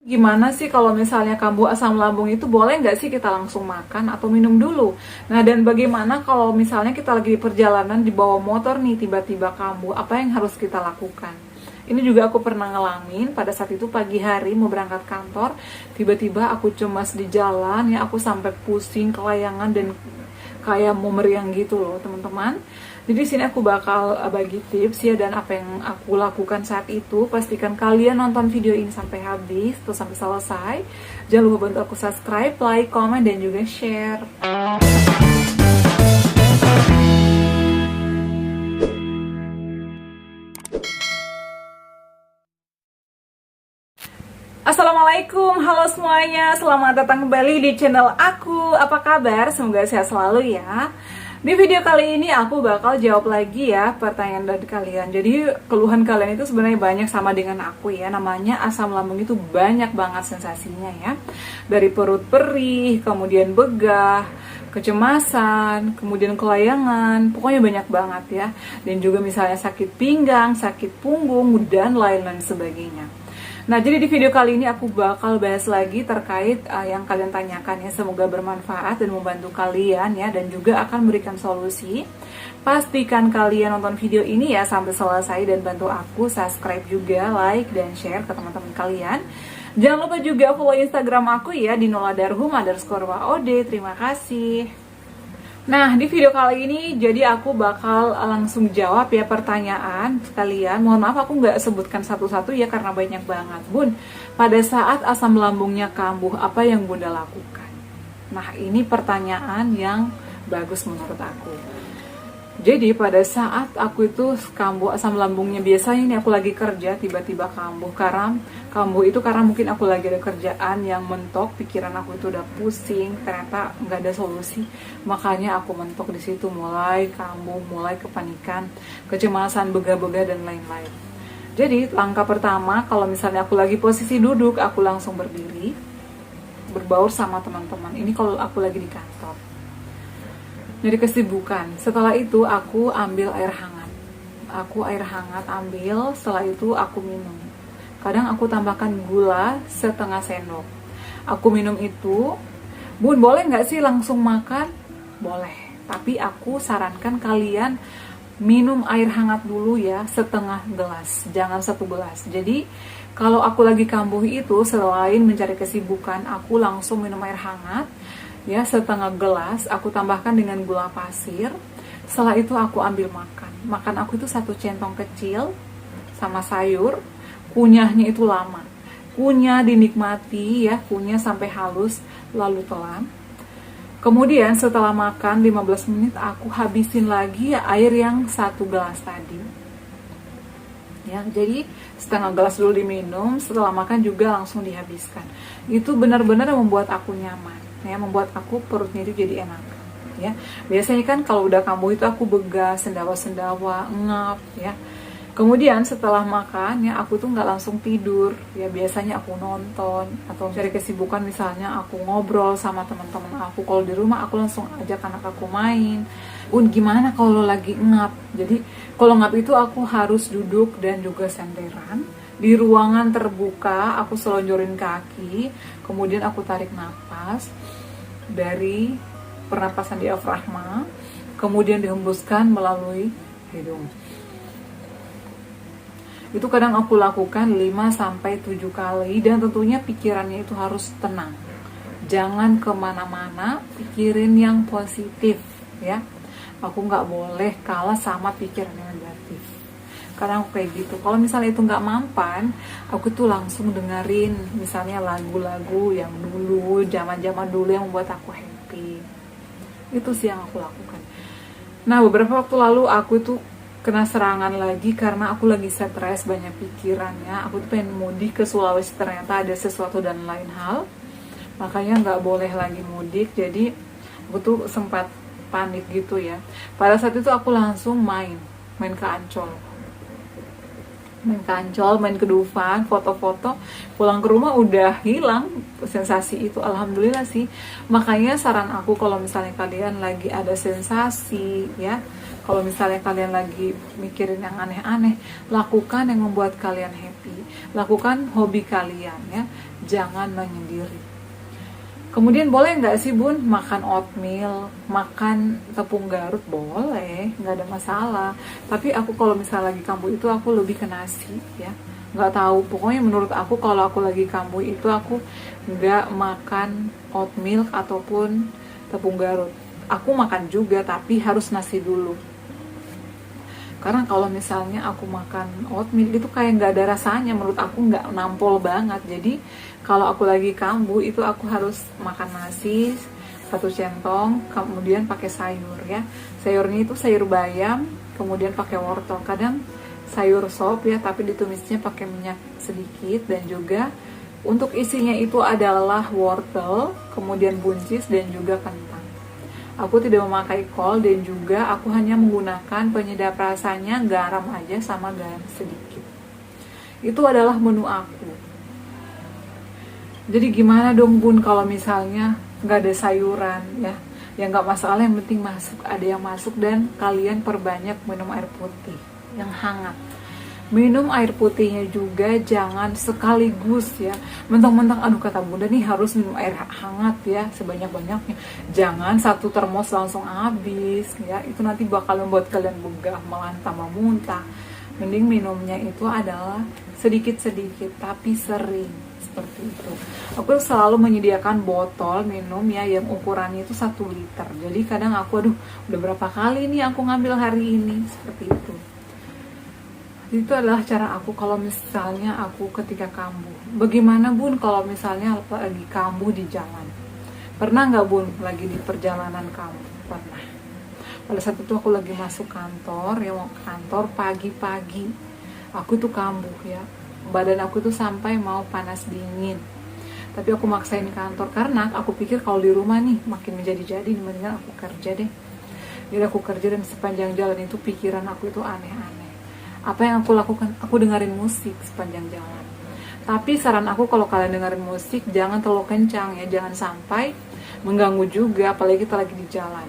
Gimana sih kalau misalnya kambuh asam lambung itu boleh nggak sih kita langsung makan atau minum dulu? Nah, dan bagaimana kalau misalnya kita lagi di perjalanan di bawah motor nih tiba-tiba kambuh, apa yang harus kita lakukan? Ini juga aku pernah ngalamin pada saat itu pagi hari mau berangkat kantor, tiba-tiba aku cemas di jalan ya, aku sampai pusing, kelayangan dan kayak mau meriang gitu loh teman-teman. Jadi di sini aku bakal bagi tips ya dan apa yang aku lakukan saat itu. Pastikan kalian nonton video ini sampai habis atau sampai selesai. Jangan lupa bantu aku subscribe, like, comment, dan juga share. Assalamualaikum, halo semuanya. Selamat datang kembali di channel aku. Apa kabar? Semoga sehat selalu ya. Di video kali ini aku bakal jawab lagi ya pertanyaan dari kalian. Jadi keluhan kalian itu sebenarnya banyak sama dengan aku ya. Namanya asam lambung itu banyak banget sensasinya ya. Dari perut perih, kemudian begah, kecemasan, kemudian kelayangan, pokoknya banyak banget ya. Dan juga misalnya sakit pinggang, sakit punggung, dan lain-lain sebagainya. Nah, jadi di video kali ini aku bakal bahas lagi terkait yang kalian tanyakan ya. Semoga bermanfaat dan membantu kalian ya, dan juga akan memberikan solusi. Pastikan kalian nonton video ini ya sampai selesai dan bantu aku subscribe juga, like, dan share ke teman-teman kalian. Jangan lupa juga follow Instagram aku ya di noladarhum_waod. Terima kasih. Nah, di video kali ini jadi aku bakal langsung jawab ya pertanyaan kalian. Mohon maaf aku nggak sebutkan satu-satu ya karena banyak banget. Bun, pada saat asam lambungnya kambuh, apa yang Bunda lakukan? Nah, ini pertanyaan yang bagus menurut aku. Jadi pada saat aku itu kambuh asam lambungnya, biasanya ini aku lagi kerja tiba-tiba kambuh. Karena kambuh itu karena mungkin aku lagi ada kerjaan yang mentok, pikiran aku itu udah pusing, ternyata nggak ada solusi. Makanya aku mentok di situ, mulai kambuh, mulai kepanikan, kecemasan, begah-begah dan lain-lain. Jadi langkah pertama kalau misalnya aku lagi posisi duduk, aku langsung berdiri, berbaur sama teman-teman. Ini kalau aku lagi di kantor. Jadi kesibukan. Setelah itu aku ambil air hangat. Aku air hangat ambil, setelah itu aku minum. Kadang aku tambahkan gula setengah sendok. Aku minum itu. Bun, boleh nggak sih langsung makan? Boleh. Tapi aku sarankan kalian minum air hangat dulu ya, setengah gelas. Jangan 1 gelas. Jadi kalau aku lagi kambuh itu, selain mencari kesibukan, aku langsung minum air hangat. Ya, setengah gelas aku tambahkan dengan gula pasir. Setelah itu aku ambil makan aku itu 1 centong kecil sama sayur. Kunyahnya itu lama, kunyah dinikmati ya, kunyah sampai halus lalu telan. Kemudian setelah makan 15 menit aku habisin lagi ya air yang 1 gelas tadi ya. Jadi setengah gelas dulu diminum, setelah makan juga langsung dihabiskan. Itu benar-benar membuat aku nyaman ya, membuat aku perutnya itu jadi enak ya. Biasanya kan kalau udah kambuh itu aku begah, sendawa-sendawa, ngap ya. Kemudian setelah makan ya aku tuh nggak langsung tidur ya, biasanya aku nonton atau cari kesibukan, misalnya aku ngobrol sama teman-teman aku. Kalau di rumah aku langsung ajak anak aku main. Gimana kalau lagi ngap? Jadi kalau ngap itu aku harus duduk dan juga senderan di ruangan terbuka, aku selonjorin kaki, kemudian aku tarik napas dari pernapasan diafragma, kemudian dihembuskan melalui hidung. Itu kadang aku lakukan 5-7 kali, dan tentunya pikirannya itu harus tenang. Jangan kemana-mana, pikirin yang positif ya. Aku nggak boleh kalah sama pikiran yang negatif. Karena aku kayak gitu. Kalau misalnya itu nggak mampan, aku tuh langsung dengerin misalnya lagu-lagu yang dulu, zaman-zaman dulu yang membuat aku happy. Itu sih yang aku lakukan. Nah, beberapa waktu lalu aku tuh kena serangan lagi karena aku lagi stres, banyak pikirannya. Aku tuh pengen mudik ke Sulawesi, ternyata ada sesuatu dan lain hal. Makanya nggak boleh lagi mudik. Jadi aku tuh sempat panik gitu ya. Pada saat itu aku langsung main ke Ancol, main ke Dufan, foto-foto. Pulang ke rumah udah hilang sensasi itu, alhamdulillah sih. Makanya saran aku kalau misalnya kalian lagi ada sensasi ya, kalau misalnya kalian lagi mikirin yang aneh-aneh, lakukan yang membuat kalian happy, lakukan hobi kalian ya. jangan menyendiri. Kemudian boleh nggak sih bun makan oatmeal, makan tepung Garut? Boleh, nggak ada masalah. Tapi aku kalau misalnya lagi kambuh itu aku lebih ke nasi ya. Nggak tahu, pokoknya menurut aku kalau aku lagi kambuh itu aku nggak makan oatmeal ataupun tepung Garut. Aku makan juga tapi harus nasi dulu. Karena kalau misalnya aku makan oatmeal itu kayak nggak ada rasanya, menurut aku nggak nampol banget. Jadi kalau aku lagi kambuh itu aku harus makan nasi 1 centong, kemudian pakai sayur ya. Sayurnya itu sayur bayam, kemudian pakai wortel. Kadang sayur sop ya, tapi ditumisnya pakai minyak sedikit. Dan juga untuk isinya itu adalah wortel, kemudian buncis dan juga kentang. Aku tidak memakai kol dan juga aku hanya menggunakan penyedap rasanya garam aja sama garam sedikit. Itu adalah menu aku. Jadi gimana dong bun kalau misalnya nggak ada sayuran ya? Ya nggak masalah, yang penting masuk, ada yang masuk, dan kalian perbanyak minum air putih yang hangat. Minum air putihnya juga jangan sekaligus ya. Mentang-mentang aduh kata bunda nih harus minum air hangat ya sebanyak-banyaknya. Jangan 1 termos langsung habis ya. Itu nanti bakal membuat kalian begah, malah tambah muntah. Mending minumnya itu adalah sedikit-sedikit tapi sering, seperti itu. Aku selalu menyediakan botol minum ya yang ukurannya itu 1 liter. Jadi kadang aku aduh udah berapa kali nih aku ngambil hari ini, seperti itu. Itu adalah cara aku kalau misalnya aku ketika kambuh. Bagaimana bun kalau misalnya lagi kambuh di jalan? Pernah nggak bun lagi di perjalanan kambuh? Pernah. Pada saat itu aku lagi masuk kantor, ya mau kantor pagi-pagi. Aku tuh kambuh ya. Badan aku tuh sampai mau panas dingin. Tapi aku maksain kantor karena aku pikir kalau di rumah nih makin menjadi-jadi, mendingan aku kerja deh. Jadi aku kerja dan sepanjang jalan itu pikiran aku itu aneh-aneh. Apa yang aku lakukan? Aku dengerin musik sepanjang jalan. Tapi saran aku kalau kalian dengerin musik jangan terlalu kencang ya, jangan sampai mengganggu juga, apalagi kita lagi di jalan.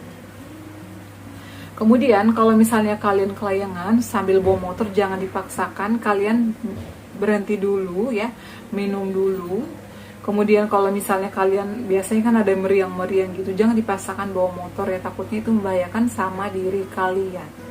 Kemudian kalau misalnya kalian kelayangan sambil bawa motor, jangan dipaksakan, kalian berhenti dulu ya, minum dulu. Kemudian kalau misalnya kalian biasanya kan ada meriang-meriang gitu, jangan dipaksakan bawa motor ya, takutnya itu membahayakan sama diri kalian.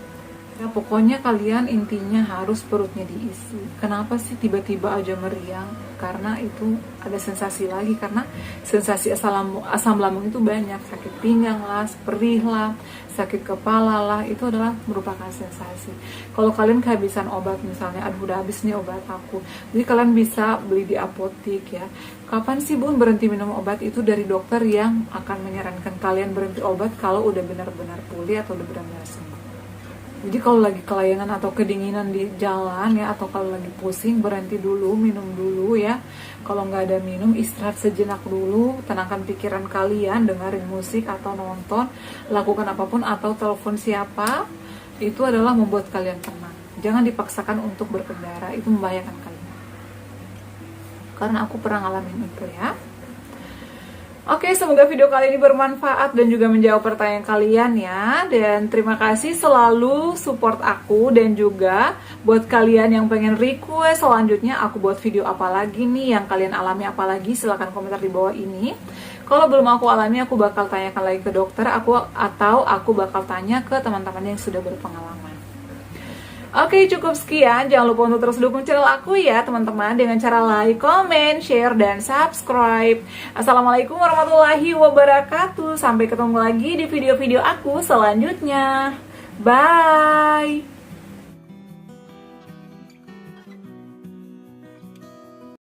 Ya pokoknya kalian intinya harus perutnya diisi. Kenapa sih tiba-tiba aja meriang? Karena itu ada sensasi lagi, karena sensasi asam lambung itu banyak. Sakit pinggang lah, perih lah, sakit kepala lah, itu adalah merupakan sensasi. Kalau kalian kehabisan obat misalnya, aduh udah habis nih obat aku, jadi kalian bisa beli di apotik ya. Kapan sih bun berhenti minum obat? Itu dari dokter yang akan menyarankan kalian berhenti obat kalau udah benar-benar pulih atau udah benar-benar sembuh. Jadi kalau lagi kelayangan atau kedinginan di jalan ya, atau kalau lagi pusing, berhenti dulu, minum dulu ya. Kalau nggak ada minum, istirahat sejenak dulu, tenangkan pikiran kalian, dengerin musik atau nonton, lakukan apapun atau telepon siapa, itu adalah membuat kalian tenang. Jangan dipaksakan untuk berkendara, itu membahayakan kalian. Karena aku pernah ngalamin itu ya. Oke, semoga video kali ini bermanfaat dan juga menjawab pertanyaan kalian ya. Dan terima kasih selalu support aku, dan juga buat kalian yang pengen request selanjutnya aku buat video apa lagi nih, yang kalian alami apa lagi, silahkan komentar di bawah ini. Kalau belum aku alami, aku bakal tanyakan lagi ke dokter atau aku bakal tanya ke teman-teman yang sudah berpengalaman. Oke, cukup sekian. Jangan lupa untuk terus dukung channel aku ya teman-teman, dengan cara like, comment, share, dan subscribe. Assalamualaikum warahmatullahi wabarakatuh. Sampai ketemu lagi di video-video aku selanjutnya. Bye.